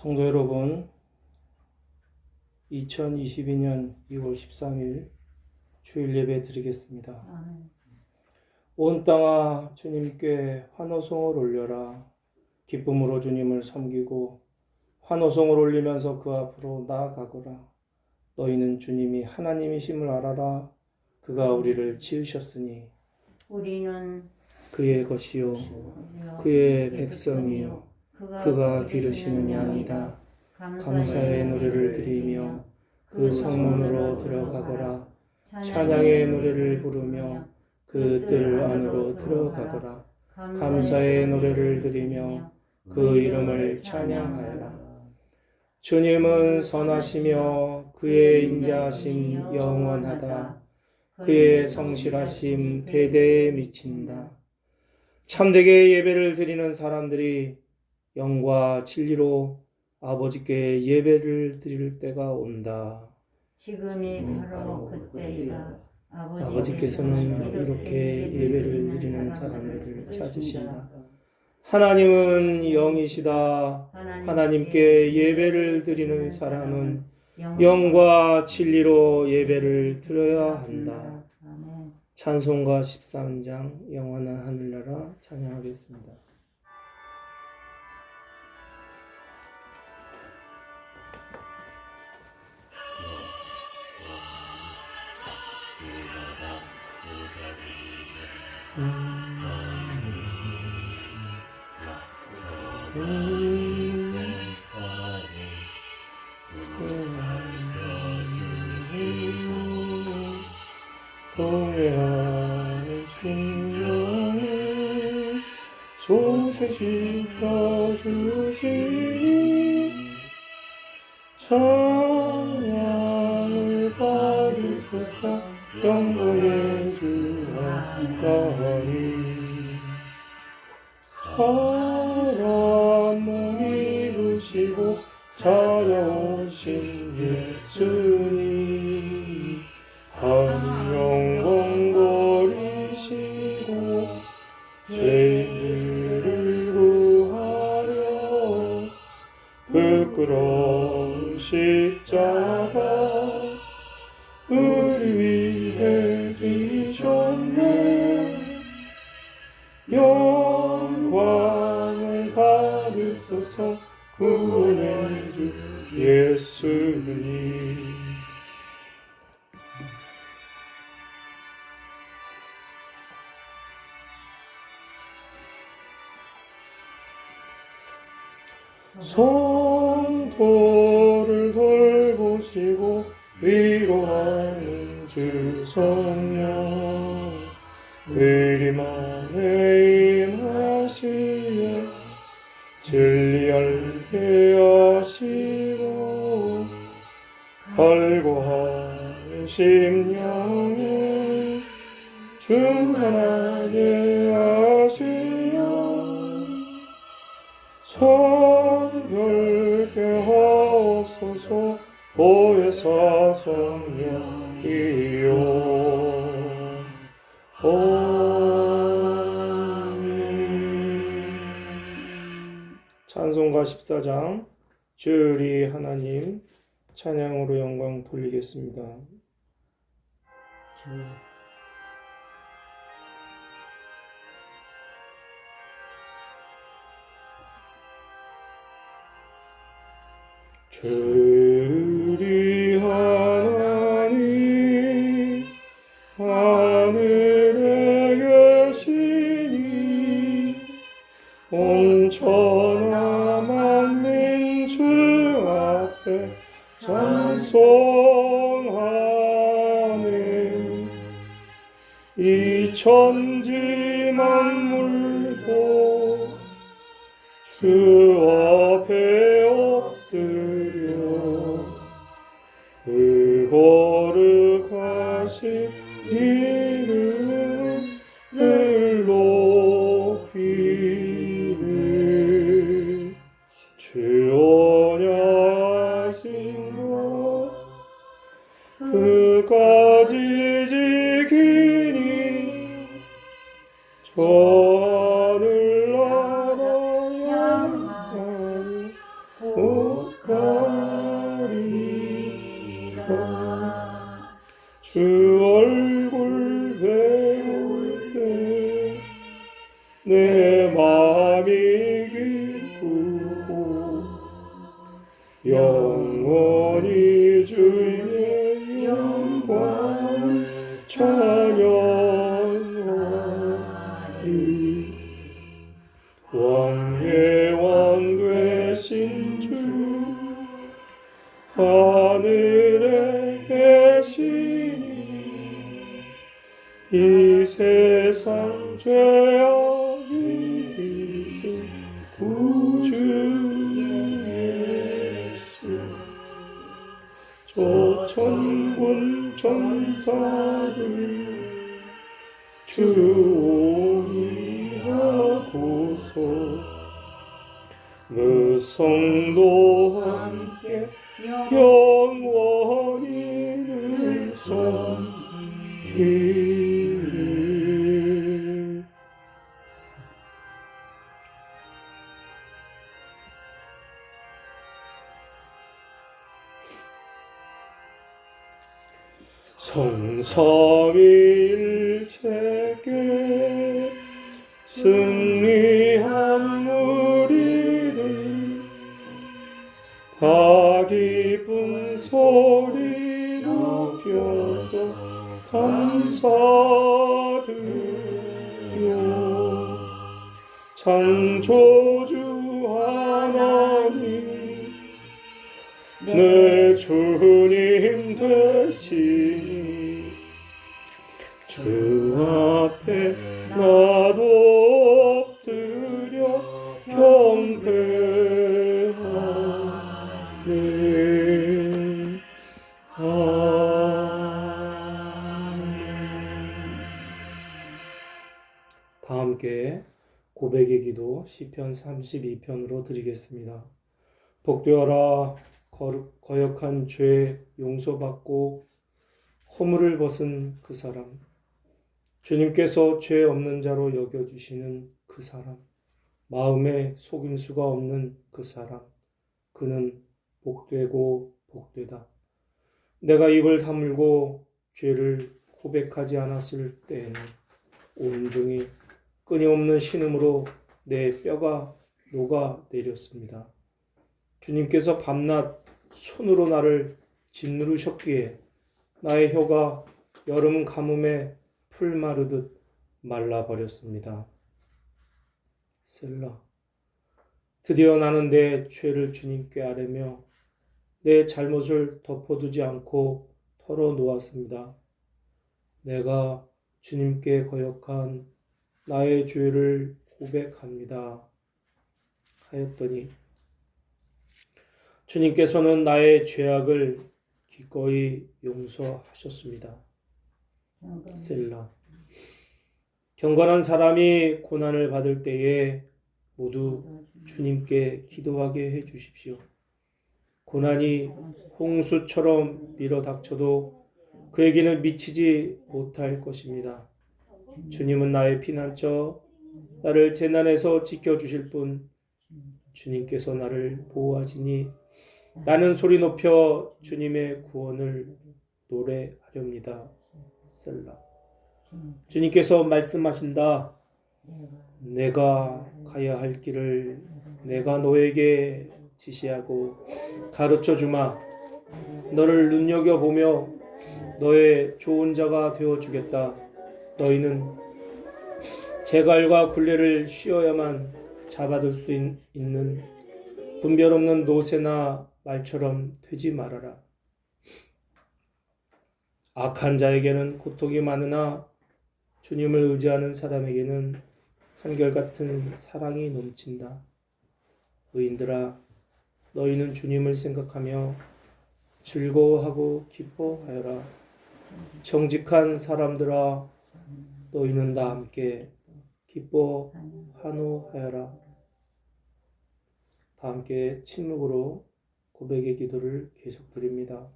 성도 여러분, 2022년 2월 13일 주일 예배 드리겠습니다. 온 땅아 주님께 환호성을 올려라. 기쁨으로 주님을 섬기고 환호성을 올리면서 그 앞으로 나아가거라. 너희는 주님이 하나님이심을 알아라. 그가 우리를 지으셨으니 우리는 그의 것이요 그의 백성이요 그가 기르시는 양이다. 감사의 노래를 드리며 그 성문으로 들어가거라. 찬양의 노래를 부르며 그 뜰 안으로 들어가거라. 감사의 노래를 드리며 그 이름을 찬양하여라. 주님은 선하시며 그의 인자하심 영원하다. 그의 성실하심 대대에 미친다. 참되게 예배를 드리는 사람들이 영과 진리로 아버지께 예배를 드릴 때가 온다. 지금이 바로 그때이다. 아버지께서는 이렇게 예배를 드리는 사람들을 찾으신다. 하나님은 영이시다. 하나님께 예배를 드리는 사람은 영과 진리로 예배를 드려야 한다. 찬송가 13장 영원한 하늘나라 찬양하겠습니다. 동해하신 영을 소생시켜 주시니 찬양을 받으소서. 영광의 주 하나님 사람 몸 입으시고 찾아오신 예수님 한영광 버리시고 죄인들을 구하려 부끄러운 십자가 우리 위해 지셨네. 영광을 받으소서. 구원의 주 예수님. 성도를 돌보시고 위로하는 주 성령 의림 안에 임하시에 진리 알게 하시고 갈고한 심령에 충만하게 하시어 성결케 하옵소서. 보혜사 성령이요 아멘. 찬송가 14장 주리 하나님 찬양으로 영광 돌리겠습니다. 주리 하나님 하늘에 계시니 온 천하 만민 주 앞에 찬송하네. 이 천지 만물도 주 앞에 엎드려 그 거룩하신 이름을 높이네. 주 언약하신 것 그까지 지키니 저 하늘나라 양하니 오 영원히 주의 영광을 찬양하리. 왕의 왕 되신 주 하늘에 계시니 이 세상 죄악이 이신 구주 예수, 저 천군 천사들 주 오리하고서 무성도 함께 영원히 늘 섬기리. 성삼위일체께 승리한 우리를 다 기쁜 소리로 펴서 감사드려. 창조주 하나님 내 주님 되시니 주 앞에 나도 엎드려 경배하네. 아멘. 다 함께 고백의 기도 시편 32편으로 드리겠습니다. 복되어라. 거역한 죄 용서받고 허물을 벗은 그 사람, 주님께서 죄 없는 자로 여겨주시는 그 사람, 마음에 속임수가 없는 그 사람, 그는 복되고 복되다. 내가 입을 다물고 죄를 고백하지 않았을 때에는 온종일 끊임없는 신음으로 내 뼈가 녹아내렸습니다. 주님께서 밤낮 손으로 나를 짓누르셨기에 나의 혀가 여름 가뭄에 풀 마르듯 말라버렸습니다. 셀라. 드디어 나는 내 죄를 주님께 아뢰며 내 잘못을 덮어두지 않고 털어놓았습니다. 내가 주님께 거역한 나의 죄를 고백합니다 하였더니 주님께서는 나의 죄악을 기꺼이 용서하셨습니다. 셀라. 경건한 사람이 고난을 받을 때에 모두 주님께 기도하게 해 주십시오. 고난이 홍수처럼 밀어닥쳐도 그에게는 미치지 못할 것입니다. 주님은 나의 피난처, 나를 재난에서 지켜주실 분, 주님께서 나를 보호하시니 나는 소리 높여 주님의 구원을 노래하렵니다. 셀라. 주님께서 말씀하신다. 내가 가야 할 길을 내가 너에게 지시하고 가르쳐 주마. 너를 눈여겨보며 너의 좋은 자가 되어주겠다. 너희는 재갈과 굴레를 쉬어야만 잡아둘 수 있는 분별 없는 노새나 말처럼 되지 말아라. 악한 자에게는 고통이 많으나 주님을 의지하는 사람에게는 한결같은 사랑이 넘친다. 의인들아, 너희는 주님을 생각하며 즐거워하고 기뻐하여라. 정직한 사람들아, 너희는 다 함께 기뻐하노하여라. 다 함께 침묵으로 고백의 기도를 계속 드립니다.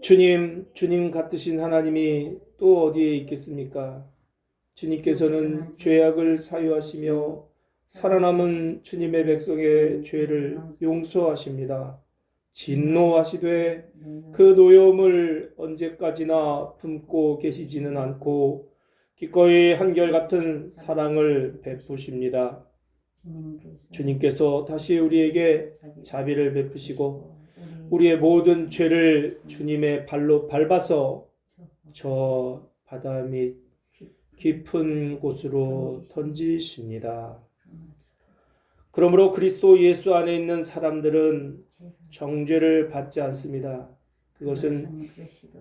주님 같으신 하나님이 또 어디에 있겠습니까? 주님께서는 죄악을 사유하시며 살아남은 주님의 백성의 죄를 용서하십니다. 진노하시되 그 노여움을 언제까지나 품고 계시지는 않고 기꺼이 한결같은 사랑을 베푸십니다. 주님께서 다시 우리에게 자비를 베푸시고 우리의 모든 죄를 주님의 발로 밟아서 저 바다 밑 깊은 곳으로 던지십니다. 그러므로 그리스도 예수 안에 있는 사람들은 정죄를 받지 않습니다. 그것은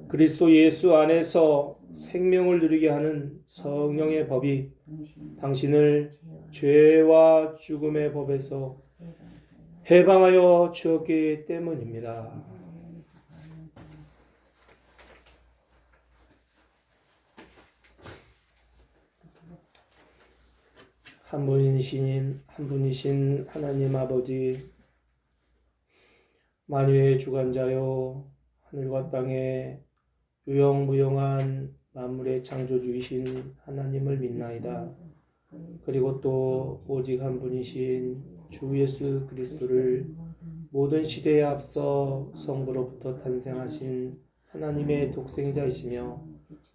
그리스도 예수 안에서 생명을 누리게 하는 성령의 법이 당신을 죄와 죽음의 법에서 해방하여 주었기 때문입니다. 한 분이신 하나님 아버지, 만유의 주관자요 하늘과 땅에 유영무영한 만물의 창조주이신 하나님을 믿나이다. 그리고 또 오직 한 분이신 주 예수 그리스도를 모든 시대에 앞서 성부로부터 탄생하신 하나님의 독생자이시며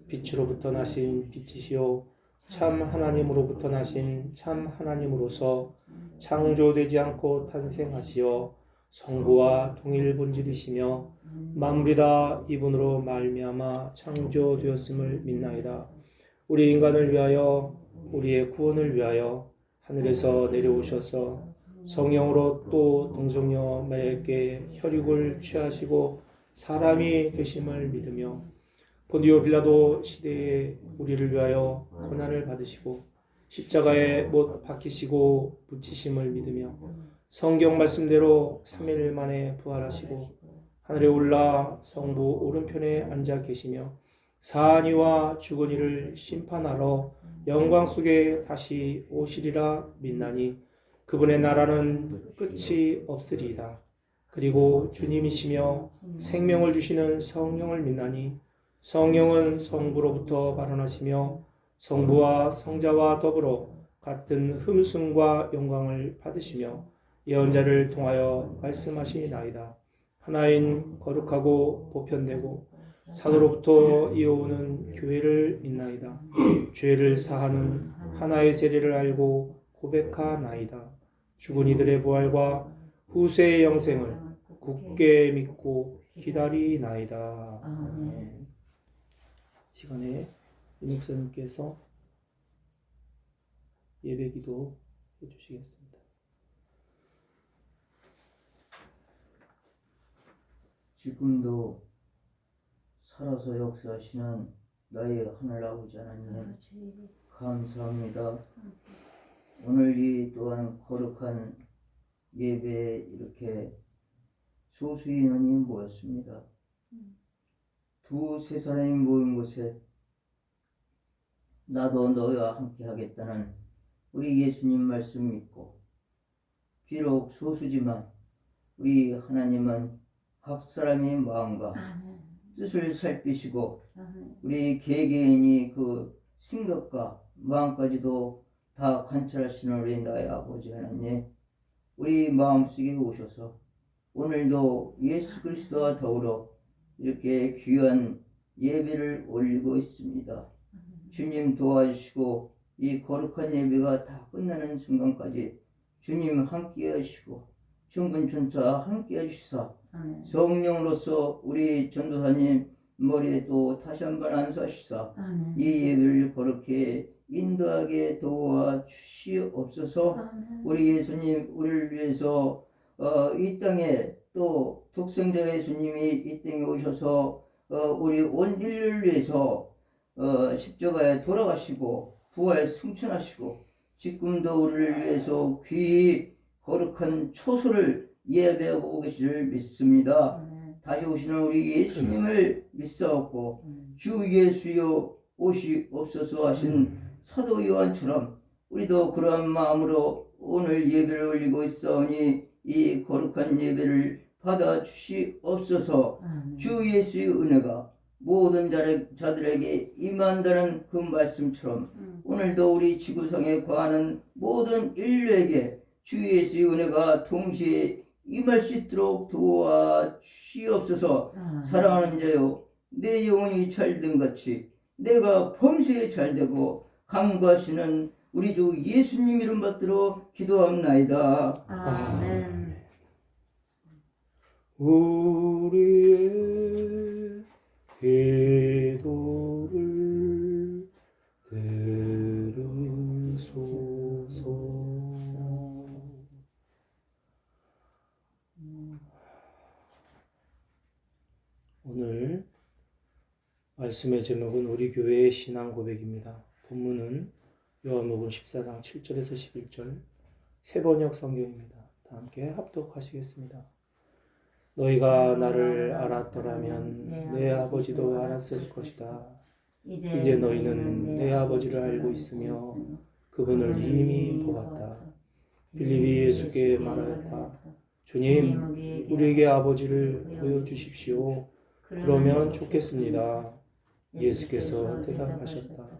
빛으로부터 나신 빛이시요 참 하나님으로부터 나신 참 하나님으로서 창조되지 않고 탄생하시어 성부와 동일 본질이시며 만물이 다 이분으로 말미암아 창조되었음을 믿나이다. 우리 인간을 위하여 우리의 구원을 위하여 하늘에서 내려오셔서 성령으로 또 동정녀 마리아에게 혈육을 취하시고 사람이 되심을 믿으며 본디오 빌라도 시대에 우리를 위하여 고난을 받으시고 십자가에 못 박히시고 붙이심을 믿으며 성경 말씀대로 3일 만에 부활하시고 하늘에 올라 성부 오른편에 앉아 계시며 사한 이와 죽은 이를 심판하러 영광 속에 다시 오시리라 믿나니 그분의 나라는 끝이 없으리이다. 그리고 주님이시며 생명을 주시는 성령을 믿나니 성령은 성부로부터 발원하시며 성부와 성자와 더불어 같은 흠승과 영광을 받으시며 예언자를 통하여 말씀하시나이다. 하나인 거룩하고 보편되고 사도로부터 이어오는 교회를 믿나이다. 죄를 사하는 하나의 세례를 알고 고백하나이다. 죽은 이들의 부활과 후세의 영생을 굳게 믿고 기다리나이다. 아멘. 시간에 이 목사님께서 예배기도 해주시겠습니다. 지금도 살아서 역사하시는 나의 하늘아버지 하나님 감사합니다. 오늘 이 또한 거룩한 예배에 이렇게 소수의 인원이 모였습니다. 두세 사람이 모인 곳에 나도 너희와 함께 하겠다는 우리 예수님 말씀 믿고 비록 소수지만 우리 하나님은 각 사람의 마음과 뜻을 살피시고 우리 개개인이 그 생각과 마음까지도 다 관찰하시는 우리 나의 아버지 하나님, 우리 마음속에 오셔서 오늘도 예수 그리스도와 더불어 이렇게 귀한 예배를 올리고 있습니다. 주님 도와주시고 이 거룩한 예배가 다 끝나는 순간까지 주님 함께 하시고 중근천차 함께 해주시사 성령으로서 우리 전도사님 머리에 또 다시 한번 안수하시사 이 예배를 거룩히 인도하게 도와주시옵소서. 우리 예수님 우리를 위해서 이 땅에 또 독생자 예수님이 이 땅에 오셔서 우리 온 인류를 위해서 십자가에 돌아가시고 부활 승천하시고 지금도 우리를 위해서 귀히 거룩한 초소를 예배하고 계시를 믿습니다. 다시 오시는 우리 예수님을 믿사옵고 주 예수여 오시옵소서 하신 사도 요한처럼 우리도 그러한 마음으로 오늘 예배를 올리고 있사오니 이 거룩한 예배를 받아 주시옵소서. 주 예수의 은혜가 모든 자들에게 임한다는 그 말씀처럼 오늘도 우리 지구상에 거하는 모든 인류에게 주 예수의 은혜가 동시에 임할 수 있도록 도와주시옵소서. 사랑하는 자여, 내 영혼이 찰든같이 내가 범사에 잘되고 강구하시는 우리 주 예수님 이름 받들어 기도합나이다. 아멘. 우리의 기도를 들으소서. 오늘 말씀의 제목은 우리 교회의 신앙 고백입니다. 본문은 요한복음 14장 7절에서 11절 세번역 성경입니다. 다 함께 합독하시겠습니다. 너희가 나를 알았더라면 내 아버지도 알았을 것이다. 이제 너희는 내 아버지를 알고 있으며 그분을 이미 보았다. 빌립이 예수께 말하였다. 주님, 우리에게 아버지를 보여주십시오. 그러면 좋겠습니다. 예수께서 대답하셨다.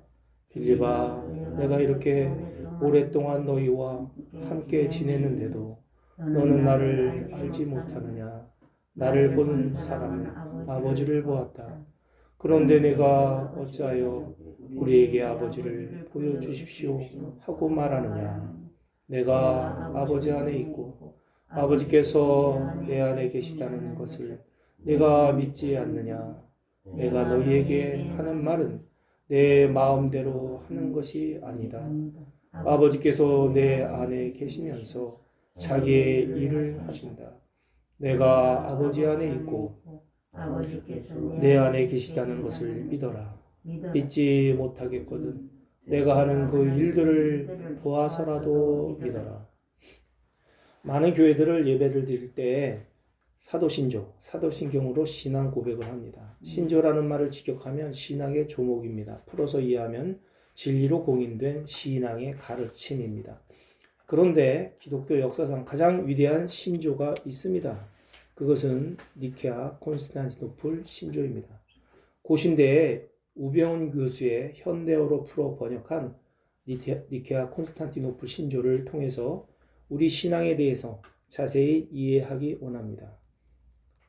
빌립아, 내가 이렇게 오랫동안 너희와 함께 지냈는데도 너는 나를 알지 못하느냐? 나를 본 사람은 아버지를 보았다. 그런데 내가 어찌하여 우리에게 아버지를 보여주십시오 하고 말하느냐? 내가 아버지 안에 있고 아버지께서 내 안에 계시다는 것을 내가 믿지 않느냐? 내가 너희에게 하는 말은 내 마음대로 하는 것이 아니다. 아버지께서 내 안에 계시면서 자기의 일을 하신다. 내가 아버지 안에 있고 내 안에 계시다는 것을 믿어라. 믿지 못하겠거든 내가 하는 그 일들을 보아서라도 믿어라. 많은 교회들을 예배를 드릴 때 사도신조, 사도신경으로 신앙 고백을 합니다. 신조라는 말을 직역하면 신앙의 조목입니다. 풀어서 이해하면 진리로 공인된 신앙의 가르침입니다. 그런데 기독교 역사상 가장 위대한 신조가 있습니다. 그것은 니케아 콘스탄티노플 신조입니다. 고신대의 우병훈 교수의 현대어로 풀어 번역한 니케아 콘스탄티노플 신조를 통해서 우리 신앙에 대해서 자세히 이해하기 원합니다.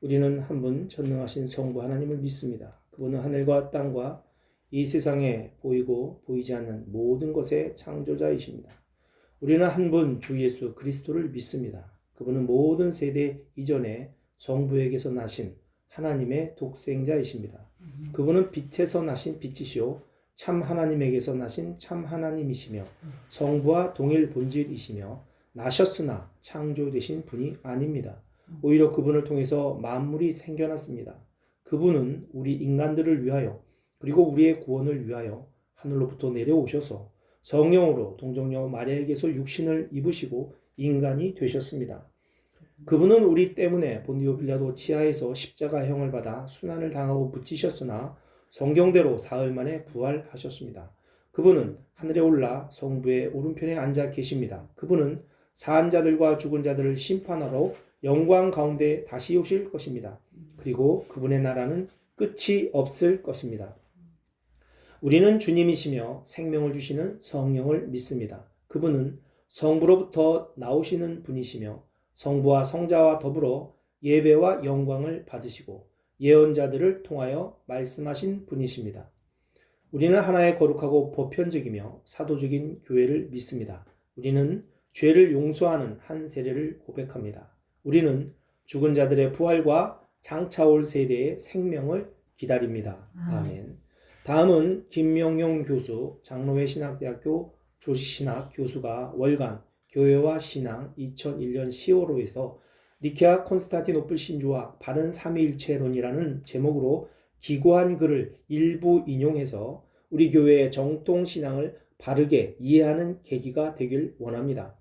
우리는 한 분 전능하신 성부 하나님을 믿습니다. 그분은 하늘과 땅과 이 세상에 보이고 보이지 않는 모든 것의 창조자이십니다. 우리는 한 분 주 예수 그리스도를 믿습니다. 그분은 모든 세대 이전에 성부에게서 나신 하나님의 독생자이십니다. 그분은 빛에서 나신 빛이시오 참 하나님에게서 나신 참 하나님이시며 성부와 동일 본질이시며 나셨으나 창조되신 분이 아닙니다. 오히려 그분을 통해서 만물이 생겨났습니다. 그분은 우리 인간들을 위하여 그리고 우리의 구원을 위하여 하늘로부터 내려오셔서 성령으로 동정녀 마리아에게서 육신을 입으시고 인간이 되셨습니다. 그분은 우리 때문에 본디오 빌라도 치하에서 십자가형을 받아 순환을 당하고 붙이셨으나 성경대로 사흘 만에 부활하셨습니다. 그분은 하늘에 올라 성부의 오른편에 앉아 계십니다. 그분은 산 자들과 죽은 자들을 심판하러 영광 가운데 다시 오실 것입니다. 그리고 그분의 나라는 끝이 없을 것입니다. 우리는 주님이시며 생명을 주시는 성령을 믿습니다. 그분은 성부로부터 나오시는 분이시며 성부와 성자와 더불어 예배와 영광을 받으시고 예언자들을 통하여 말씀하신 분이십니다. 우리는 하나의 거룩하고 보편적이며 사도적인 교회를 믿습니다. 우리는 죄를 용서하는 한 세례를 고백합니다. 우리는 죽은 자들의 부활과 장차올 세대의 생명을 기다립니다. 아멘. 다음은 김명용 교수, 장로회 신학대학교 조직신학 교수가 월간 교회와 신앙 2001년 10월호에서 니케아 콘스탄티노플 신조와 바른 삼위일체론이라는 제목으로 기고한 글을 일부 인용해서 우리 교회의 정통신앙을 바르게 이해하는 계기가 되길 원합니다.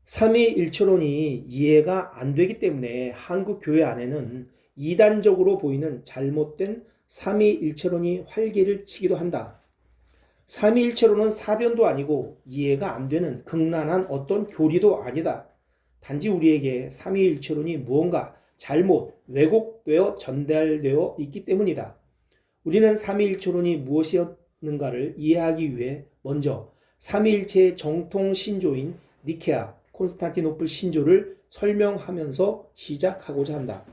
삼위일체론이 이해가 안 되기 때문에 한국 교회 안에는 이단적으로 보이는 잘못된 삼위일체론이 활개를 치기도 한다. 삼위일체론은 사변도 아니고 이해가 안 되는 극난한 어떤 교리도 아니다. 단지 우리에게 삼위일체론이 무언가 잘못 왜곡되어 전달되어 있기 때문이다. 우리는 삼위일체론이 무엇이었는가를 이해하기 위해 먼저 삼위일체의 정통 신조인 니케아 콘스탄티노플 신조를 설명하면서 시작하고자 한다.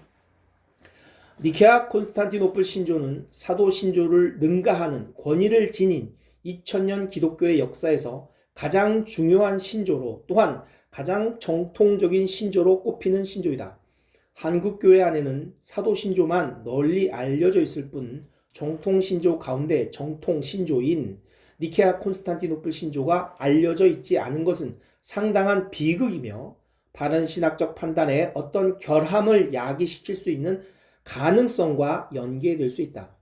니케아 콘스탄티노플 신조는 사도 신조를 능가하는 권위를 지닌 2000년 기독교의 역사에서 가장 중요한 신조로 또한 가장 정통적인 신조로 꼽히는 신조이다. 한국교회 안에는 사도 신조만 널리 알려져 있을 뿐 정통 신조 가운데 정통 신조인 니케아 콘스탄티노플 신조가 알려져 있지 않은 것은 상당한 비극이며 바른 신학적 판단에 어떤 결함을 야기시킬 수 있는 가능성과 연계될 수 있다.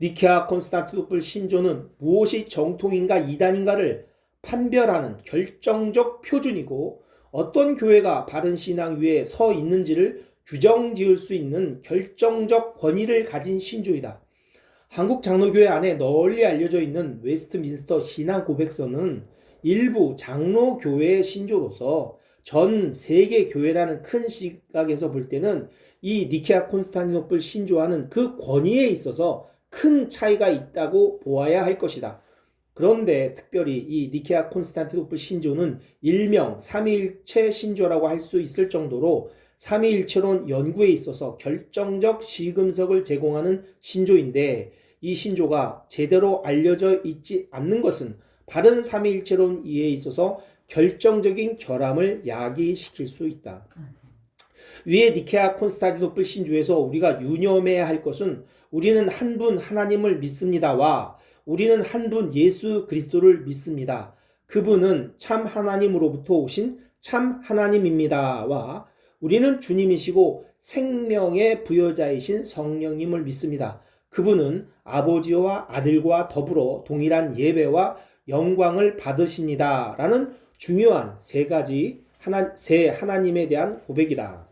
니케아 콘스탄티노플 신조는 무엇이 정통인가 이단인가를 판별하는 결정적 표준이고 어떤 교회가 바른 신앙 위에 서 있는지를 규정 지을 수 있는 결정적 권위를 가진 신조이다. 한국 장로교회 안에 널리 알려져 있는 웨스트민스터 신앙 고백서는 일부 장로교회의 신조로서 전 세계 교회라는 큰 시각에서 볼 때는 이 니케아 콘스탄티노플 신조와는 그 권위에 있어서 큰 차이가 있다고 보아야 할 것이다. 그런데 특별히 이 니케아 콘스탄티노플 신조는 일명 삼위일체 신조라고 할 수 있을 정도로 삼위일체론 연구에 있어서 결정적 시금석을 제공하는 신조인데 이 신조가 제대로 알려져 있지 않는 것은 바른 삼위일체론 이해에 있어서 결정적인 결함을 야기시킬 수 있다. 위에 니케아 콘스탄티노플 신조에서 우리가 유념해야 할 것은 우리는 한 분 하나님을 믿습니다와 우리는 한 분 예수 그리스도를 믿습니다. 그분은 참 하나님으로부터 오신 참 하나님입니다와 우리는 주님이시고 생명의 부여자이신 성령님을 믿습니다. 그분은 아버지와 아들과 더불어 동일한 예배와 영광을 받으십니다. 라는 중요한 세 하나님에 대한 고백이다.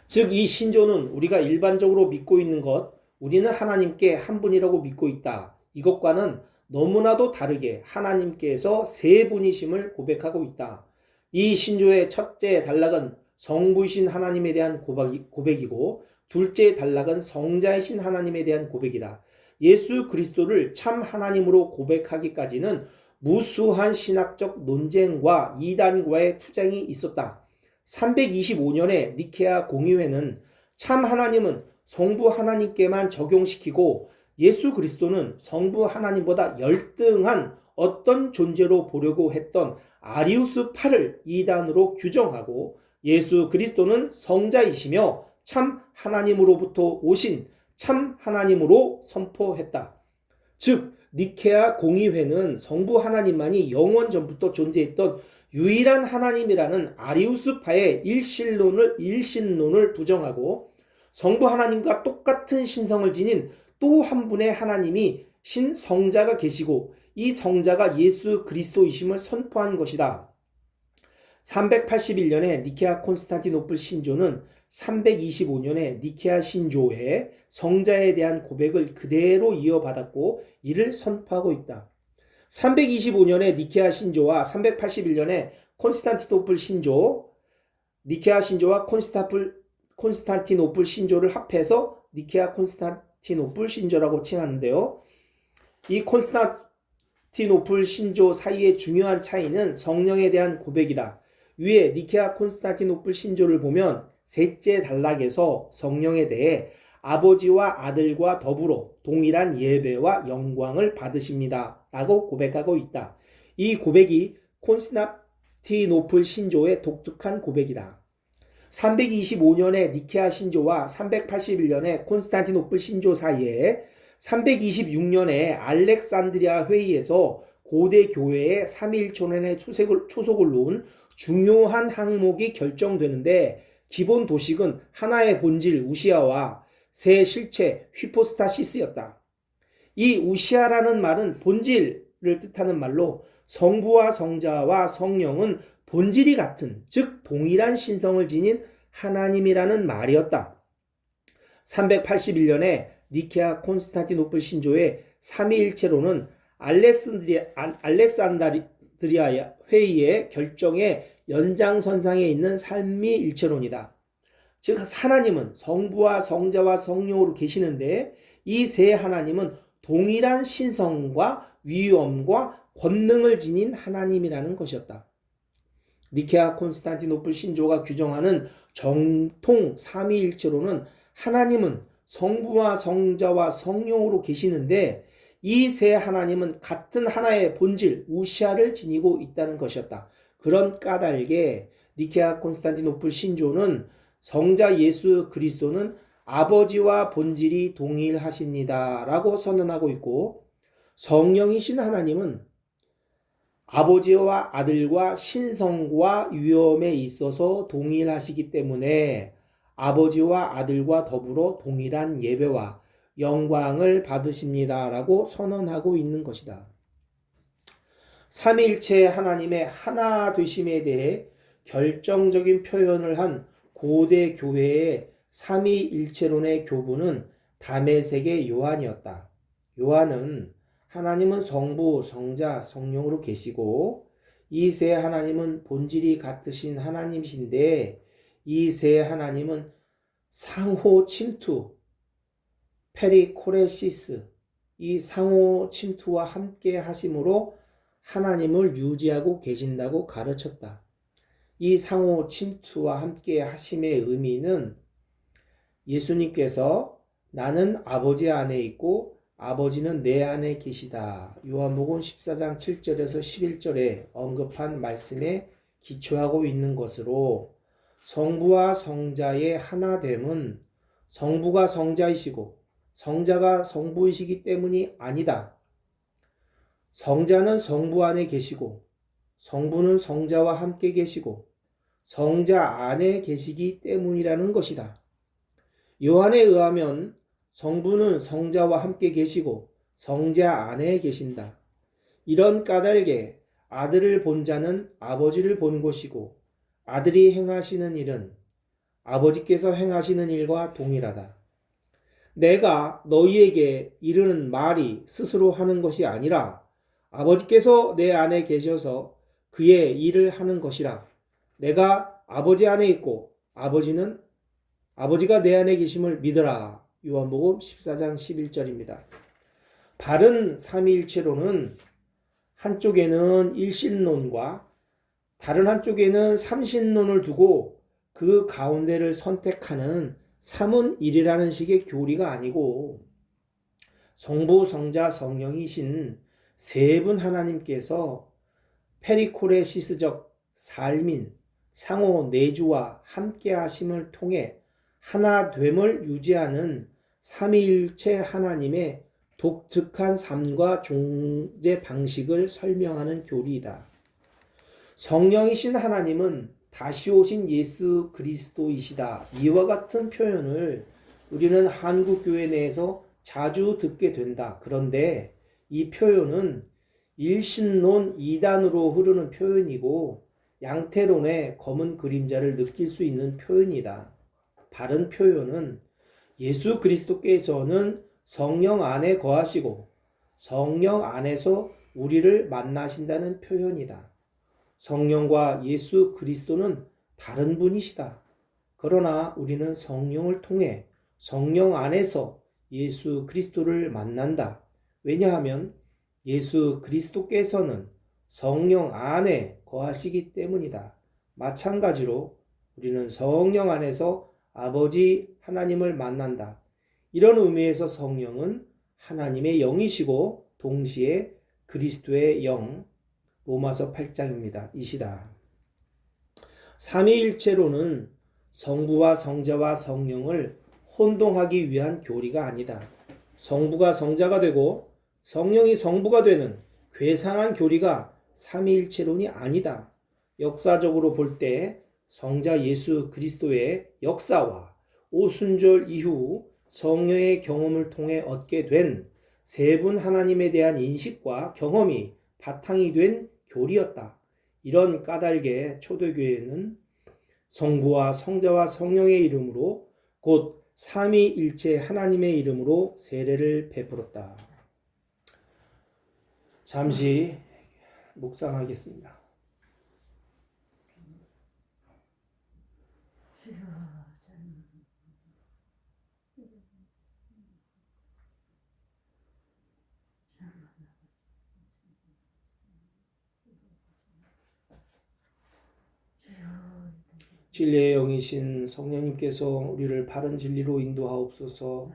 즉 이 신조는 우리가 일반적으로 믿고 있는 것, 우리는 하나님께 한 분이라고 믿고 있다. 이것과는 너무나도 다르게 하나님께서 세 분이심을 고백하고 있다. 이 신조의 첫째 단락은 성부이신 하나님에 대한 고백이고 둘째 단락은 성자이신 하나님에 대한 고백이다. 예수 그리스도를 참 하나님으로 고백하기까지는 무수한 신학적 논쟁과 이단과의 투쟁이 있었다. 325년에 니케아 공의회는 참 하나님은 성부 하나님께만 적용시키고 예수 그리스도는 성부 하나님보다 열등한 어떤 존재로 보려고 했던 아리우스파를 이단으로 규정하고 예수 그리스도는 성자이시며 참 하나님으로부터 오신 참 하나님으로 선포했다. 즉 니케아 공의회는 성부 하나님만이 영원 전부터 존재했던 유일한 하나님이라는 아리우스파의 일신론을 부정하고 성부 하나님과 똑같은 신성을 지닌 또 한 분의 하나님이 신성자가 계시고 이 성자가 예수 그리스도이심을 선포한 것이다. 381년에 니케아 콘스탄티노플 신조는 325년에 니케아 신조의 성자에 대한 고백을 그대로 이어받았고 이를 선포하고 있다. 325년에 니케아 신조와 381년에 콘스탄티노플 신조, 니케아 신조와 콘스탄티노플 신조를 합해서 니케아 콘스탄티노플 신조라고 칭하는데요. 이 콘스탄티노플 신조 사이의 중요한 차이는 성령에 대한 고백이다. 위에 니케아 콘스탄티노플 신조를 보면 셋째 단락에서 성령에 대해 아버지와 아들과 더불어 동일한 예배와 영광을 받으십니다. 라고 고백하고 있다. 이 고백이 콘스탄티노플 신조의 독특한 고백이다. 325년의 니케아 신조와 381년의 콘스탄티노플 신조 사이에 326년에 알렉산드리아 회의에서 고대 교회의 삼위일체론의 초석을 놓은 중요한 항목이 결정되는데 기본 도식은 하나의 본질 우시아와 세 실체 휘포스타시스였다. 이 우시아라는 말은 본질을 뜻하는 말로 성부와 성자와 성령은 본질이 같은 즉 동일한 신성을 지닌 하나님이라는 말이었다. 381년에 니케아 콘스탄티노플 신조의 삼위일체론은 알렉산드리아 회의의 결정의 연장선상에 있는 삼위일체론이다. 즉 하나님은 성부와 성자와 성령으로 계시는데 이 세 하나님은 동일한 신성과 위엄과 권능을 지닌 하나님이라는 것이었다. 니케아 콘스탄티노플 신조가 규정하는 정통 삼위일체론은 하나님은 성부와 성자와 성령으로 계시는데 이 세 하나님은 같은 하나의 본질 우시아를 지니고 있다는 것이었다. 그런 까닭에 니케아 콘스탄티노플 신조는 성자 예수 그리스도는 아버지와 본질이 동일하십니다 라고 선언하고 있고, 성령이신 하나님은 아버지와 아들과 신성과 위엄에 있어서 동일하시기 때문에 아버지와 아들과 더불어 동일한 예배와 영광을 받으십니다 라고 선언하고 있는 것이다. 삼위일체 하나님의 하나 되심에 대해 결정적인 표현을 한 고대 교회의 삼위일체론의 교부는 다메섹의 요한이었다. 요한은 하나님은 성부, 성자, 성령으로 계시고 이 세 하나님은 본질이 같으신 하나님이신데 이 세 하나님은 상호 침투, 페리코레시스, 이 상호 침투와 함께 하심으로 하나님을 유지하고 계신다고 가르쳤다. 이 상호 침투와 함께 하심의 의미는 예수님께서 나는 아버지 안에 있고 아버지는 내 안에 계시다. 요한복음 14장 7절에서 11절에 언급한 말씀에 기초하고 있는 것으로 성부와 성자의 하나됨은 성부가 성자이시고 성자가 성부이시기 때문이 아니다. 성자는 성부 안에 계시고 성부는 성자와 함께 계시고 성자 안에 계시기 때문이라는 것이다. 요한에 의하면 성부는 성자와 함께 계시고 성자 안에 계신다. 이런 까닭에 아들을 본 자는 아버지를 본 것이고 아들이 행하시는 일은 아버지께서 행하시는 일과 동일하다. 내가 너희에게 이르는 말이 스스로 하는 것이 아니라 아버지께서 내 안에 계셔서 그의 일을 하는 것이라. 내가 아버지 안에 있고 아버지가 내 안에 계심을 믿으라. 요한복음 14장 11절입니다. 바른 삼위일체론은 한쪽에는 일신론과 다른 한쪽에는 삼신론을 두고 그 가운데를 선택하는 삼운일이라는 식의 교리가 아니고 성부, 성자, 성령이신 세 분 하나님께서 페리코레시스적 삶인 상호 내주와 함께 하심을 통해 하나됨을 유지하는 삼위일체 하나님의 독특한 삶과 존재 방식을 설명하는 교리이다. 성령이신 하나님은 다시 오신 예수 그리스도이시다. 이와 같은 표현을 우리는 한국교회 내에서 자주 듣게 된다. 그런데 이 표현은 일신론 이단으로 흐르는 표현이고 양태론의 검은 그림자를 느낄 수 있는 표현이다. 바른 표현은 예수 그리스도께서는 성령 안에 거하시고 성령 안에서 우리를 만나신다는 표현이다. 성령과 예수 그리스도는 다른 분이시다. 그러나 우리는 성령을 통해 성령 안에서 예수 그리스도를 만난다. 왜냐하면 예수 그리스도께서는 성령 안에 거하시기 때문이다. 마찬가지로 우리는 성령 안에서 아버지 하나님을 만난다. 이런 의미에서 성령은 하나님의 영이시고 동시에 그리스도의 영, 로마서 8장입니다. 이시다. 삼위일체로는 성부와 성자와 성령을 혼동하기 위한 교리가 아니다. 성부가 성자가 되고 성령이 성부가 되는 괴상한 교리가 삼위일체론이 아니다. 역사적으로 볼 때 성자 예수 그리스도의 역사와 오순절 이후 성령의 경험을 통해 얻게 된 세 분 하나님에 대한 인식과 경험이 바탕이 된 교리였다. 이런 까닭에 초대교회는 성부와 성자와 성령의 이름으로 곧 삼위일체 하나님의 이름으로 세례를 베풀었다. 잠시 묵상하겠습니다. 진리의 영이신 성령님께서 우리를 바른 진리로 인도하옵소서.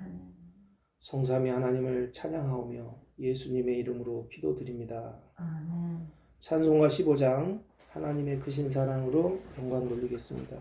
성삼위 하나님을 찬양하오며 예수님의 이름으로 기도드립니다. 아멘. 찬송가 15장 하나님의 크신 사랑으로 영광 돌리겠습니다.